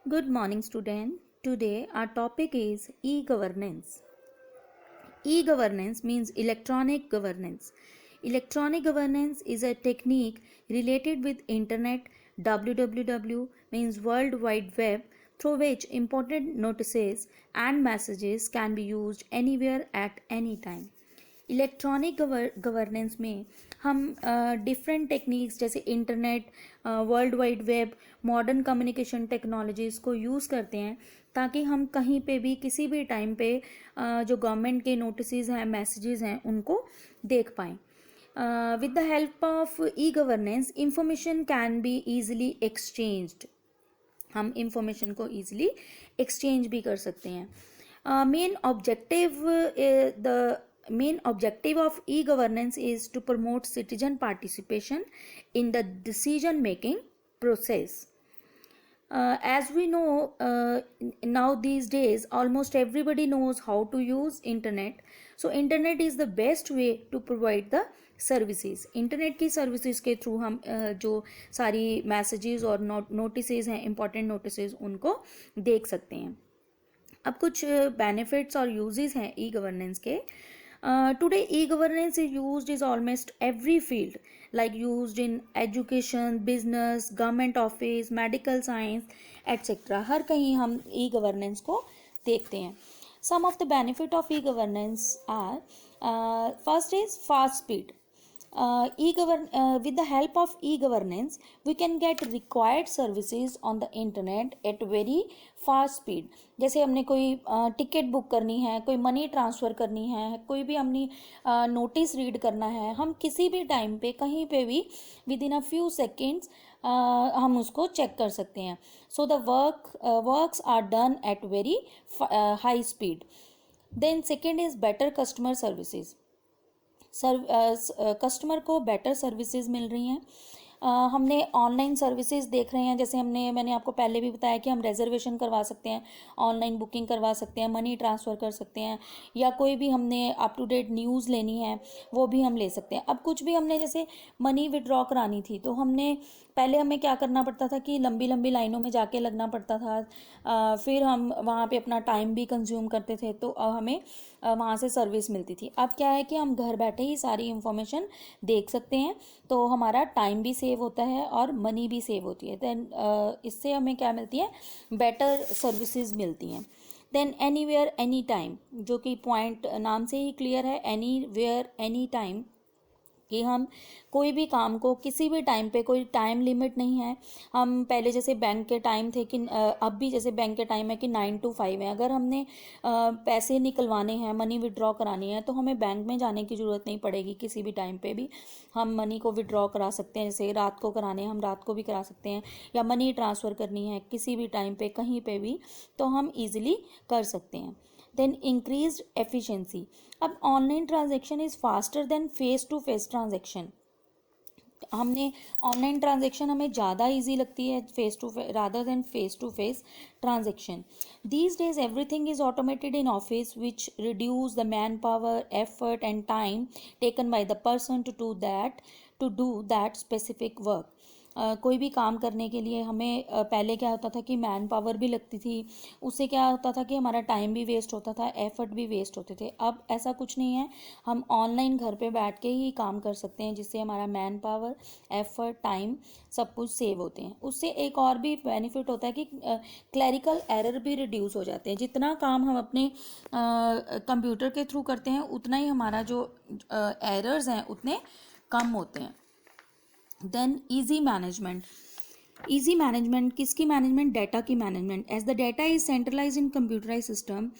Good morning, student. Today our topic is e-governance. E-governance means electronic governance. Electronic governance is a technique related with internet. WWW means World Wide Web, through which important notices and messages can be used anywhere at any time. Electronic governance में हम different techniques जैसे internet, world wide web, modern communication technologies को use करते हैं ताकि हम कहीं पे भी किसी भी टाइम पे जो गवर्नमेंट के नोटिस हैं, मैसेजेस हैं, उनको देख पाएँ. With the help of e-governance, information can be easily exchanged. हम इंफॉर्मेशन को ईजिली एक्सचेंज भी कर सकते हैं. Main objective of e-governance is to promote citizen participation in the decision making process. As we know, now these days almost everybody knows how to use internet. So internet is the best way to provide the services. Internet की services के through हम जो सारी messages और notices हैं, important notices, उनको देख सकते हैं. अब कुछ बेनिफिट्स और यूजेस हैं ई गवर्नेंस के. Today e-governance is used in almost every field, like used in education, business, government office, medical science, etc. हर कहीं हम e-governance को देखते हैं. Some of the benefit of e-governance are first is fast speed. With the help of e-governance, we can get required services on the internet at very fast speed. जैसे हमने कोई ticket book करनी है, कोई money transfer करनी है, कोई भी हमने नोटिस रीड करना है, हम किसी भी टाइम पे कहीं पे भी within a few seconds हम उसको चेक कर सकते हैं. So the works are done at very high speed. Then second is better customer services. Customer को बेटर सर्विसेज मिल रही हैं. हमने ऑनलाइन सर्विसेज देख रहे हैं, जैसे मैंने आपको पहले भी बताया कि हम रिजर्वेशन करवा सकते हैं, ऑनलाइन बुकिंग करवा सकते हैं, मनी ट्रांसफ़र कर सकते हैं, या कोई भी हमने अप टू डेट न्यूज़ लेनी है वो भी हम ले सकते हैं. अब कुछ भी हमने जैसे मनी विड्रॉ करानी थी तो पहले हमें क्या करना पड़ता था कि लंबी लंबी लाइनों में जाके लगना पड़ता था, फिर हम वहाँ पे अपना टाइम भी कंज्यूम करते थे, तो हमें वहाँ से सर्विस मिलती थी. अब क्या है कि हम घर बैठे ही सारी इंफॉर्मेशन देख सकते हैं, तो हमारा टाइम भी सेव होता है और मनी भी सेव होती है. देन इससे हमें क्या मिलती है, बेटर सर्विसेज मिलती हैं. देन एनीवेयर एनी टाइम, जो कि पॉइंट नाम से ही क्लियर है, एनीवेयर एनी टाइम, कि हम कोई भी काम को किसी भी टाइम पे, कोई टाइम लिमिट नहीं है. हम पहले जैसे बैंक के टाइम थे कि अब भी जैसे बैंक के टाइम है कि 9 to 5 है. अगर हमने पैसे निकलवाने हैं, मनी विड्रॉ करानी है, तो हमें बैंक में जाने की ज़रूरत नहीं पड़ेगी. किसी भी टाइम पे भी हम मनी को विड्रॉ करा सकते हैं. जैसे रात को कराने हैं, हम रात को भी करा सकते हैं, या मनी ट्रांसफ़र करनी है किसी भी टाइम पे कहीं पे भी, तो हम ईजिली कर सकते हैं. Then increased efficiency. अब online transaction is faster than face to face transaction. हमने ऑनलाइन ट्रांजेक्शन हमें ज़्यादा इजी लगती है face to face rather than face to face transaction. These days everything is automated in office which reduce the man power, effort and time taken by the person to do that specific work. कोई भी काम करने के लिए हमें पहले क्या होता था कि मैन पावर भी लगती थी, उससे क्या होता था कि हमारा टाइम भी वेस्ट होता था, एफर्ट भी वेस्ट होते थे. अब ऐसा कुछ नहीं है, हम ऑनलाइन घर पे बैठ के ही काम कर सकते हैं, जिससे हमारा मैन पावर, एफर्ट, टाइम सब कुछ सेव होते हैं. उससे एक और भी बेनिफिट होता है कि क्लैरिकल एरर भी रिड्यूस हो जाते हैं. जितना काम हम अपने कंप्यूटर के थ्रू करते हैं उतना ही हमारा जो एरर्स हैं उतने कम होते हैं. Then easy management. Easy management किसकी मैनेजमेंट? डाटा की management. As the data is centralize in computerize system.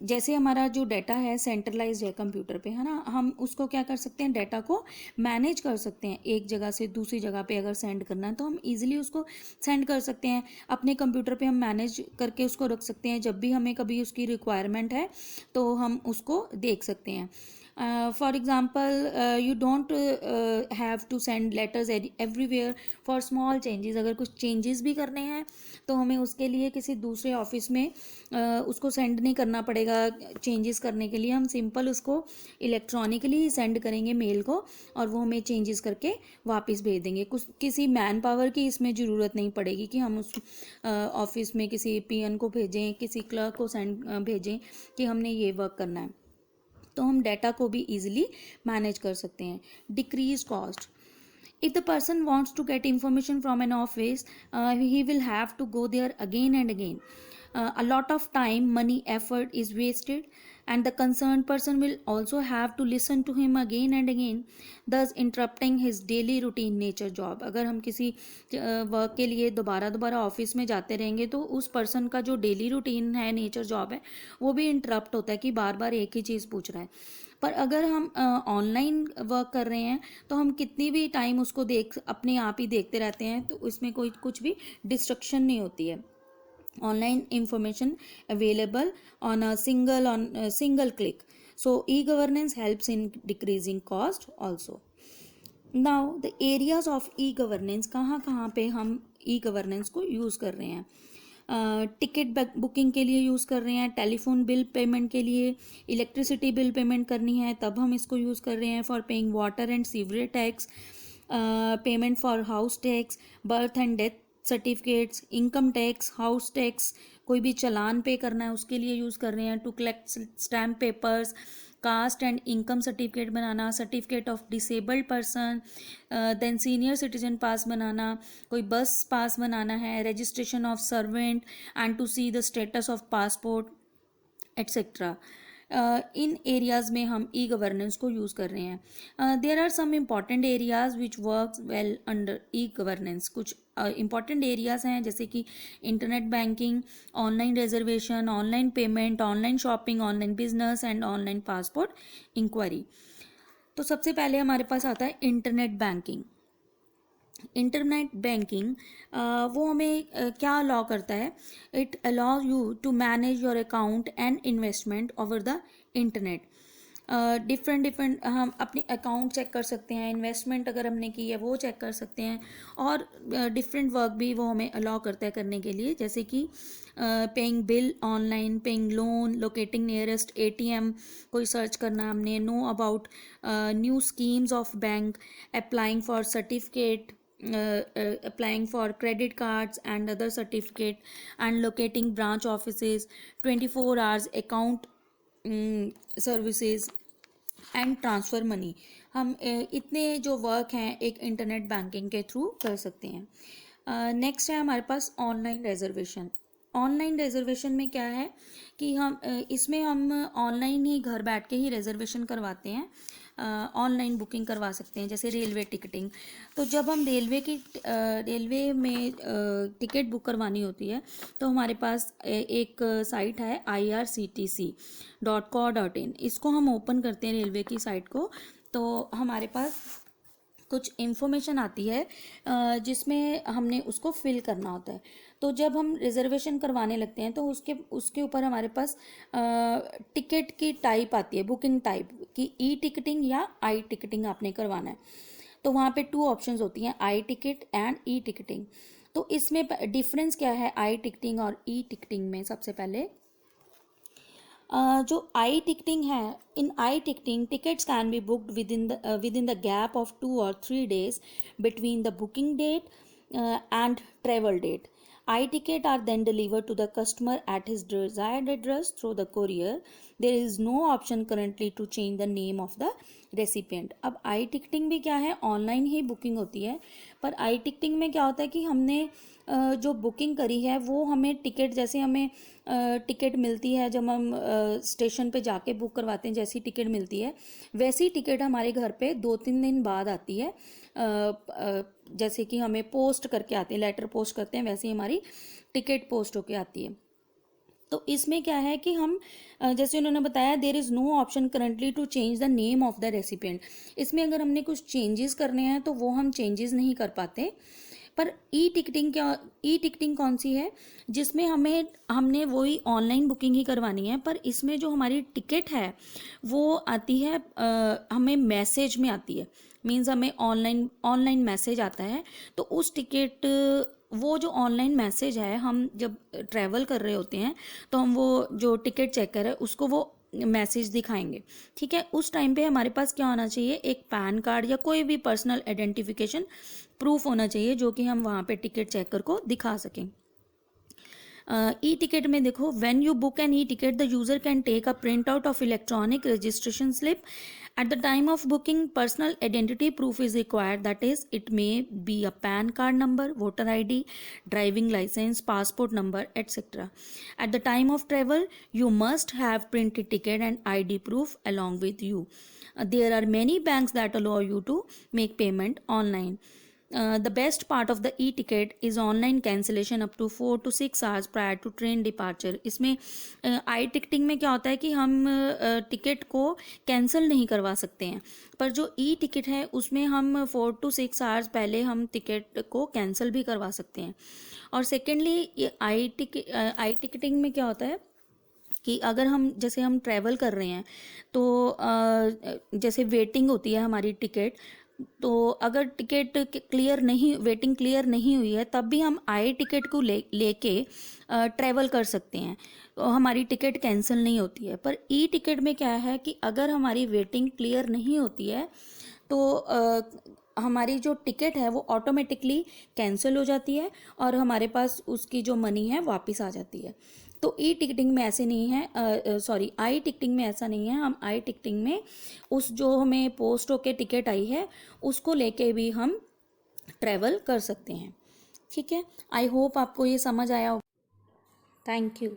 जैसे हमारा जो डाटा है सेंट्रलाइज है कंप्यूटर पे, है ना, हम उसको क्या कर सकते हैं, डाटा को मैनेज कर सकते हैं. एक जगह से दूसरी जगह पे अगर सेंड करना है तो हम इजीली उसको सेंड कर सकते हैं. अपने कंप्यूटर पे हम मैनेज करके उसको रख सकते हैं. जब भी हमें कभी उसकी रिक्वायरमेंट है तो हम उसको देख सकते हैं. For example you don't have to send letters everywhere for small changes. अगर कुछ चेंजेस भी करने हैं तो हमें उसके लिए किसी दूसरे ऑफिस में उसको सेंड नहीं करना पड़ेगा। चेंजेस करने के लिए हम सिंपल उसको इलेक्ट्रॉनिकली ही सेंड करेंगे मेल को, और वो हमें चेंजेस करके वापस भेज देंगे। कुछ किसी मैन पावर की इसमें ज़रूरत नहीं पड़ेगी कि हम उस ऑफिस में किसी पीएन को भेजें, किसी क्लर्क को भेजें कि हमने ये वर्क करना है। तो हम डाटा को भी ईजिली मैनेज कर सकते हैं। Decrease cost. If the person wants to get information from an office, he will have to go there again and again. A lot of time, money, effort is wasted, and the concerned person will also have to listen to him again and again, thus interrupting his daily routine nature job. अगर हम किसी work के लिए दोबारा office में जाते रहेंगे तो उस पर्सन का जो डेली रूटीन है, नेचर जॉब है, वो भी इंटरप्ट होता है कि बार बार एक ही चीज़ पूछ रहा है। पर अगर हम ऑनलाइन वर्क कर रहे हैं तो हम कितनी भी टाइम उसको अपने आप ही देखते रहते हैं, तो उसमें कोई कुछ भी डिस्ट्रक्शन नहीं होती है। Online information available on single click, so e governance helps in decreasing cost also. Now the areas of e governance, कहाँ कहाँ पे हम ई गवर्नेंस को यूज़ कर रहे हैं। टिकट बुकिंग के लिए यूज़ कर रहे हैं, टेलीफोन बिल पेमेंट के लिए, इलेक्ट्रिसिटी बिल पेमेंट करनी है तब हम इसको यूज़ कर रहे हैं, for paying water and sewerage tax, payment for house tax, birth and death certificates, income tax, house tax, कोई भी चालान पे करना है उसके लिए यूज़ कर रहे हैं, to collect stamp papers, caste and income certificate बनाना, certificate of disabled person, then senior citizen pass बनाना, कोई बस पास बनाना है, registration of servant and to see the status of passport etcetera. इन एरियाज़ में हम ई गवर्नेंस को use कर रहे हैं। There are some important areas which work well under e governance. कुछ इम्पॉर्टेंट एरियाज़ हैं जैसे कि internet banking, online reservation, online payment, online shopping, online business and online passport inquiry. तो सबसे पहले हमारे पास आता है इंटरनेट बैंकिंग। इंटरनेट बैंकिंग वो हमें क्या अलाउ करता है? It allow you to manage your account and investment over the internet. Different हम अपने अकाउंट चेक कर सकते हैं, इन्वेस्टमेंट अगर हमने की है वो चेक कर सकते हैं, और डिफरेंट वर्क भी वो हमें अलाउ करता है करने के लिए, जैसे कि paying bill online, paying loan, locating nearest ATM, कोई सर्च करना हमने, know about new schemes of bank, applying for certificate, applying for credit cards and other certificate, and locating branch offices, 24 hours account services and transfer money. हम इतने जो work हैं एक internet banking के through कर सकते हैं। नेक्स्ट है हमारे पास ऑनलाइन रिजर्वेशन। ऑनलाइन रिजर्वेशन में क्या है कि हम इसमें हम ऑनलाइन ही घर बैठ के ही रिजर्वेशन करवाते हैं, ऑनलाइन बुकिंग करवा सकते हैं, जैसे रेलवे टिकटिंग। तो जब हम रेलवे में टिकट बुक करवानी होती है तो हमारे पास एक साइट है irctc.co.in। इसको हम ओपन करते हैं रेलवे की साइट को, तो हमारे पास कुछ इन्फॉर्मेशन आती है जिसमें हमने उसको फिल करना होता है। तो जब हम रिजर्वेशन करवाने लगते हैं तो उसके ऊपर हमारे पास टिकट की टाइप आती है, बुकिंग टाइप कि ई टिकटिंग या आई टिकटिंग आपने करवाना है। तो वहाँ पे 2 ऑप्शंस होती हैं, आई टिकट एंड ई टिकटिंग। तो इसमें डिफरेंस क्या है आई टिकटिंग और ई टिकटिंग में? सबसे पहले जो आई टिकटिंग है, in e ticketing tickets can be booked within the gap of 2 or 3 days between the booking date and travel date. I-ticket are then delivered to the customer at his desired address through the courier. There is no option currently to change the name of the recipient. अब आई ticketing भी क्या है, online ही booking होती है, पर आई ticketing में क्या होता है कि हमने जो बुकिंग करी है वो हमें टिकट, जैसे हमें टिकट मिलती है जब हम स्टेशन पे जाके बुक करवाते हैं, जैसी टिकट मिलती है वैसी टिकट हमारे घर पे 2-3 दिन बाद आती है। जैसे कि हमें पोस्ट करके आते हैं, लेटर पोस्ट करते हैं, वैसे ही हमारी टिकट पोस्ट होके आती है। तो इसमें क्या है कि हम जैसे उन्होंने बताया there is no option currently to change the name of the recipient. इसमें अगर हमने कुछ चेंजेस करने हैं तो वो हम चेंजेस नहीं कर पाते, पर ई टिकटिंग कौन सी है, जिसमें हमने वही ऑनलाइन बुकिंग ही करवानी है, पर इसमें जो हमारी टिकट है वो आती है हमें मैसेज में आती है, मीन्स हमें ऑनलाइन मैसेज आता है। तो उस टिकट वो जो ऑनलाइन मैसेज है, हम जब ट्रैवल कर रहे होते हैं तो हम वो जो टिकट चेकर है उसको वो मैसेज दिखाएंगे, ठीक है। उस टाइम पे हमारे पास क्या होना चाहिए, एक पैन कार्ड या कोई भी पर्सनल आइडेंटिफिकेशन प्रूफ होना चाहिए, जो कि हम वहाँ पे टिकट चेकर को दिखा सकें। ई टिकट में देखो, when you book an e ticket the user can take a print out of electronic registration slip at the time of booking. Personal identity proof is required, that is it may be a PAN card number, voter ID, driving license, passport number, etc. At the time of travel you must have printed ticket and ID proof along with you. There are many banks that allow you to make payment online. The best part of the e-ticket is online cancellation up to 4 to 6 hours prior to train departure. इसमें आई ticketing में क्या होता है कि हम ticket को cancel नहीं करवा सकते हैं, पर जो ई टिकट है उसमें हम 4 to 6 आवर्स पहले हम टिकट को कैंसिल भी करवा सकते हैं। और सेकेंडली आई टिकटिंग में क्या होता है कि अगर जैसे हम ट्रैवल कर रहे हैं तो जैसे वेटिंग होती है हमारी टिकट, तो अगर टिकट वेटिंग क्लियर नहीं हुई है तब भी हम आई टिकट को लेके ट्रैवल कर सकते हैं, तो हमारी टिकट कैंसिल नहीं होती है। पर ई टिकट में क्या है कि अगर हमारी वेटिंग क्लियर नहीं होती है तो हमारी जो टिकट है वो ऑटोमेटिकली कैंसिल हो जाती है और हमारे पास उसकी जो मनी है वापस आ जाती है। तो ई टिकटिंग में ऐसे नहीं है, सॉरी आई टिकटिंग में ऐसा नहीं है। हम आई टिकटिंग में उस जो हमें पोस्ट होके टिकट आई है उसको लेके भी हम ट्रैवल कर सकते हैं, ठीक है। आई होप आपको ये समझ आया हो। Thank you.